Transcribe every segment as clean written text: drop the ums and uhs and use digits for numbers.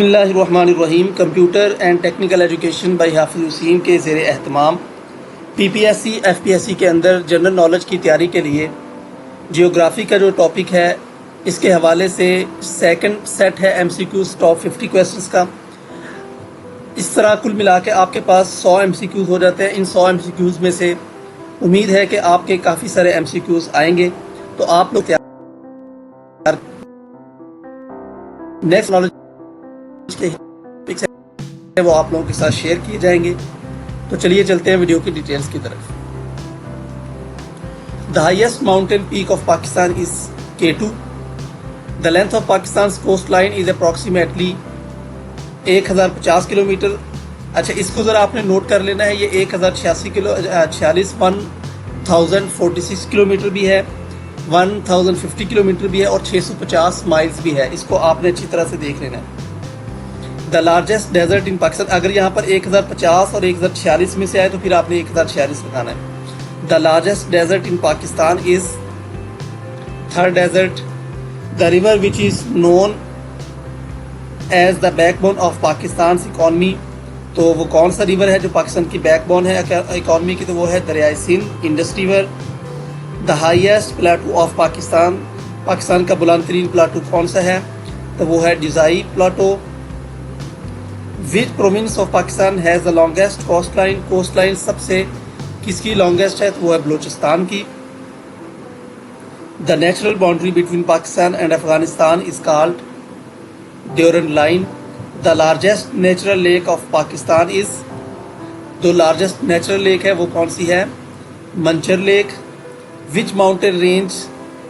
बिस्मिल्लाहिर्रहमानिर्रहीम। Computer and technical education by हाफिज़ हुसैन के ज़ेर एहतमाम पीपीएससी एफपीएससी के अंदर जनरल नॉलेज की तैयारी के लिए जियोग्राफ़ी का जो टॉपिक है, इसके हवाले से सेकंड सेट है एमसीक्यूज़ टॉप 50 क्वेश्चंस का। इस तरह कुल मिला के आपके पास 100 एमसीक्यूज़ हो जाते हैं। इन 100 एमसीक्यूज़ में से उम्मीद है कि आपके काफ़ी सारे एमसीक्यूज़ आएंगे, तो आप लोग तैयार नेक्स्ट नॉलेज के पिक्स है वो आप लोगों के साथ शेयर किए जाएंगे। तो चलिए चलते हैं वीडियो की डिटेल्स की तरफ। The highest mountain peak of Pakistan is K2। The length of Pakistan coast line is approximately 1050 kilometre. अच्छा, इसको ज़रा आपने नोट कर लेना है। ये 1046 किलोमीटर भी है, 1050 किलोमीटर भी है और 650 माइल्स भी है। इसको आपने अच्छी तरह से देख लेना है। The largest desert in Pakistan, अगर यहाँ पर 1050 और 1046 में से आए तो फिर आपने 1046 लगाना है। The largest desert in Pakistan is third desert. The river which is known as the backbone of Pakistan economy, तो वो कौन सा रिवर है जो पाकिस्तान की बैकबोन है इकॉनमी की, तो वो है दरियाए Sindh, Indus river. The highest plateau of Pakistan, Pakistan का बुलंद तरीन प्लाटू कौन सा है, तो वो है Deosai plateau. Which province of Pakistan has the longest coast line, coast line सबसे किसकी लॉन्गेस्ट है, तो वो है बलूचिस्तान की। The natural boundary between Pakistan and Afghanistan is called Durand line. The largest natural lake of Pakistan is, जो लार्जेस्ट नेचुरल लेक है वो कौन सी है, Manchar lake. Which mountain range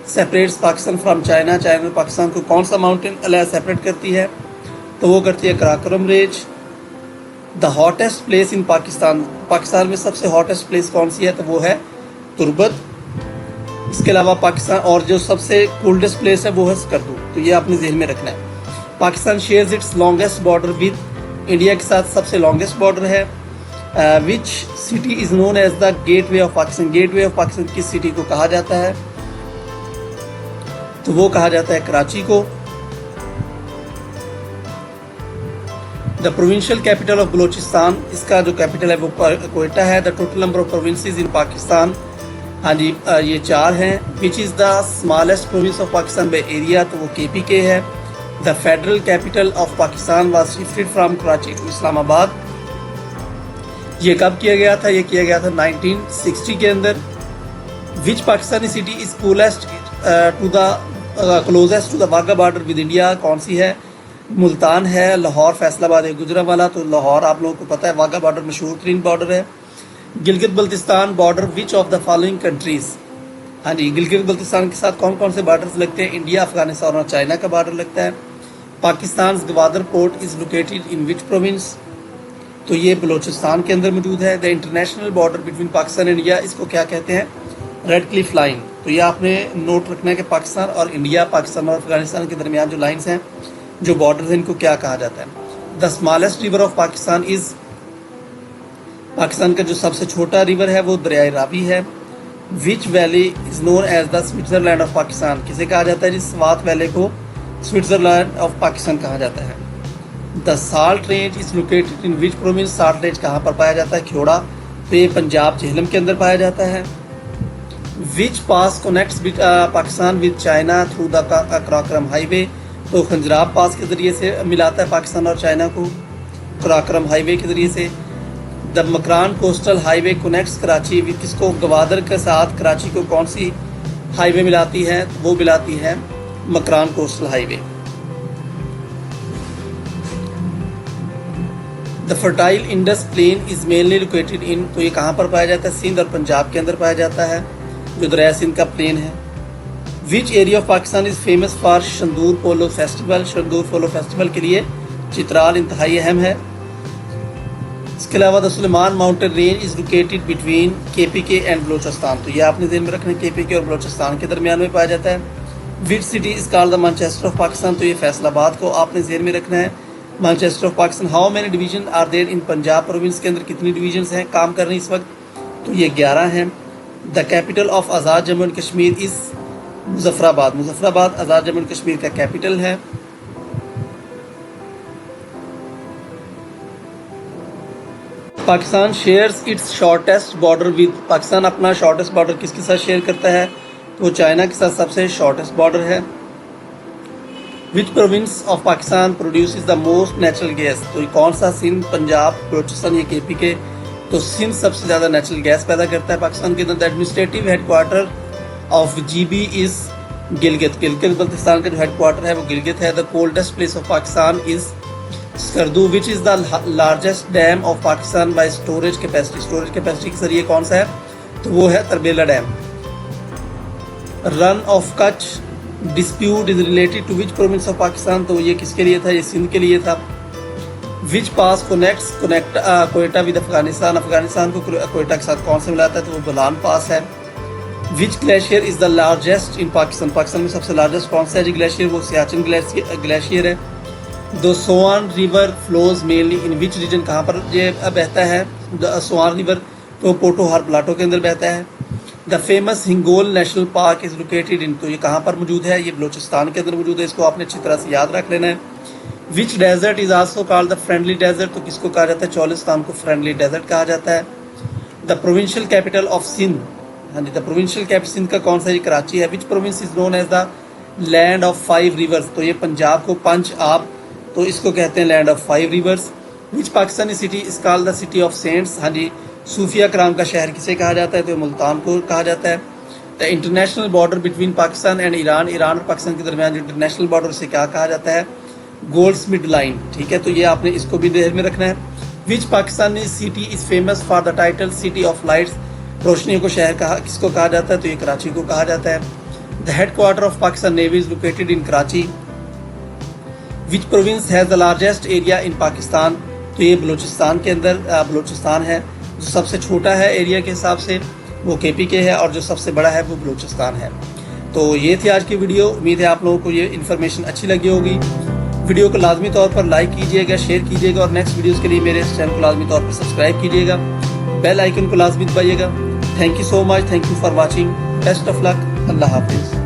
separates Pakistan from China, China और पाकिस्तान को कौन सा माउंटेन सेपरेट करती है, तो वो करती है Karakoram range. The hottest place in Pakistan, Pakistan में सबसे हॉटेस्ट प्लेस कौन सी है, तो वो है तुर्बत। इसके अलावा पाकिस्तान और जो सबसे कोल्डेस्ट प्लेस है वो है स्कर्दू, तो ये आपने ज़हन में रखना है। Pakistan shares its longest border with, India के साथ सबसे लॉन्गेस्ट बॉर्डर है। Which city is known as the gateway of Pakistan, gateway of Pakistan किस सिटी को कहा जाता है, तो वो कहा जाता है कराची को। The provincial capital of Balochistan, इसका जो कैपिटल है वो कोयटा है। The total number of provinces in Pakistan, हाँ जी ये 4 हैं। Which is the smallest province of Pakistan by area, तो वो KPK है। The federal capital of Pakistan was shifted from Karachi to Islamabad, ये कब किया गया था, ये किया गया था 1960 के अंदर। Which Pakistani city is closest to the closest to the Wagah border with India, कौन सी है, मुल्तान है, लाहौर, फैसलाबाद है, गुजरांवाला। तो लाहौर आप लोगों को पता है वाघा बॉर्डर मशहूर तरीन बॉर्डर है। Gilgit Baltistan border which of the following countries, हाँ जी गिलगित बल्तिस्तान के साथ कौन कौन से बॉर्डर्स लगते हैं, इंडिया, अफगानिस्तान और चाइना का बॉर्डर लगता है। Pakistan Gwadar port is located in which province, तो ये बलूचिस्तान के अंदर मौजूद है। The international border between Pakistan and India, इसको क्या कहते हैं, रेड क्लिफ लाइन। तो ये आपने नोट रखना है कि पाकिस्तान और इंडिया, पाकिस्तान और अफगानिस्तान के दरमियान जो लाइन्स हैं, जो बॉर्डर है, इनको क्या कहा जाता है। The smallest river of Pakistan is, Pakistan का जो सबसे छोटा रिवर है वो दरियाए रावी है। Which valley is known as the Switzerland of Pakistan, किसे कहा जाता है, जिस स्वात वैली को स्विट्जरलैंड ऑफ पाकिस्तान कहा जाता है। The salt range is located in which province, salt range कहाँ पर पाया जाता है, ख्योड़ा, तो ये पंजाब झेलम के अंदर पाया जाता है। Which pass connects Pakistan with China through the Karakoram highway, तो खंजराब पास के ज़रिए से मिलाता है पाकिस्तान और चाइना को, कराकोरम हाईवे के ज़रिए से। The Makran coastal highway connects Karachi with, किसको, गवादर के साथ कराची को कौन सी हाईवे मिलाती है, तो वो मिलाती है Makran coastal highway. The fertile Indus plain is mainly located in, तो ये कहाँ पर पाया जाता है, सिंध और पंजाब के अंदर पाया जाता है, जो दरिया सिंध का प्लेन है। Which area of Pakistan is famous for Shandur polo festival, Shandur polo festival के लिए चित्राल इंतहाई अहम है। इसके अलावा the Sulaiman mountain range is located between KPK and Balochistan, तो ये आपने ध्यान में रखना है, KPK और बलूचिस्तान के दरमियान में पाया जाता है। Which city is called the Manchester of Pakistan, तो ये फैसलाबाद को आपने ध्यान में रखना है, Manchester of Pakistan. How many division are there in Punjab province, के अंदर कितनी डिवीजन हैं काम कर रही हैं इस वक्त, तो ये 11 हैं। The capital of Azad Jammu and Kashmir is Muzaffarabad, Muzaffarabad Azad Jammu and Kashmir का कैपिटल है। Pakistan shares it's shortest border with, Pakistan अपना शॉर्टेस्ट बॉर्डर किसके साथ शेयर करता है? तो वो चाइना के साथ सबसे शॉर्टेस्ट बॉर्डर है। Which province of Pakistan produces the most natural gas, तो ये कौन सा? सिंध, पंजाब, बलोचिस्तान या केपी के? तो सिंध सबसे ज़्यादा नेचुरल गैस पैदा करता है पाकिस्तान के अंदर। The administrative headquarter of GB is Gilgit, Gilgit Baltistan का जो हेडक्वार्टर है वो गिलगित है। The coldest place of Pakistan is Skardu. Which is the largest dam of Pakistan by storage capacity, storage capacity के जरिए कौन सा है? तो वो है Tarbela dam. Rann of Kutch dispute is related to which province of Pakistan, तो ये किसके लिए था? ये सिंध के लिए था। विच पास कनेक्ट कोयटा विद अफगानिस्तान, अफगानिस्तान को कोयटा के साथ कौन सा मिलाता है? तो वो बोलान पास है। Which glacier is the largest in Pakistan, Pakistan में सबसे लार्जेस्ट कौन सा है जी ग्लेशियर? वो सियाचिन ग्लेशियर है। The Soan river flows mainly in which region, कहाँ पर ये बहता है? द सोआन रिवर तो पोटोहार प्लाटो के अंदर बहता है। The famous Hingol national park is located in, तो ये कहाँ पर मौजूद है? ये बलोचिस्तान के अंदर मौजूद है। इसको आपने अच्छी तरह से याद रख लेना है। Which desert is also called the friendly desert, तो किसको कहा जाता है? चोलिस्तान को फ्रेंडली डेजर्ट कहा जाता है। The provincial capital of Sindh, हाँ जी, द प्रोविंशियल कैपिटल सिंध का कौन सा? ये कराची है। Which province is known as the land of 5 rivers, तो ये पंजाब को पंच आप, तो इसको कहते हैं land of 5 reverse. Which Pakistani city is called the city of cents, हाँ जी, सूफिया कराम का शहर किसे कहा जाता है? तो मुल्तान को कहा जाता है। The international border between Pakistan and Iran, Iran और पाकिस्तान के दरमियान जो इंटरनेशनल बॉर्डर से क्या कहा जाता है? गोल्डस्मिथ लाइन, ठीक है, तो ये आपने इसको भी ध्यान में रखना है। Which Pakistani city is famous for the title city of lights, रोशनियों को शहर कहा किसको कहा जाता है? तो ये कराची को कहा जाता है। The headquarter of Pakistan navy is located in Karachi. Which province has the largest area in Pakistan, तो ये बलूचिस्तान के अंदर बलूचिस्तान है। जो सबसे छोटा है एरिया के हिसाब से वो केपी के है, और जो सबसे बड़ा है वो बलूचिस्तान है। तो ये थी आज की वीडियो। उम्मीद है आप लोगों को ये इन्फॉर्मेशन अच्छी लगी होगी। वीडियो को लाजमी तौर पर लाइक कीजिएगा, शेयर कीजिएगा, और नेक्स्ट वीडियोज़ के लिए मेरे इस चैनल को लाजमी तौर पर सब्सक्राइब कीजिएगा, बेल आइकन को लाजमी दबाइएगा। Thank you so much, thank you for watching, best of luck, अल्लाह हाफिज़।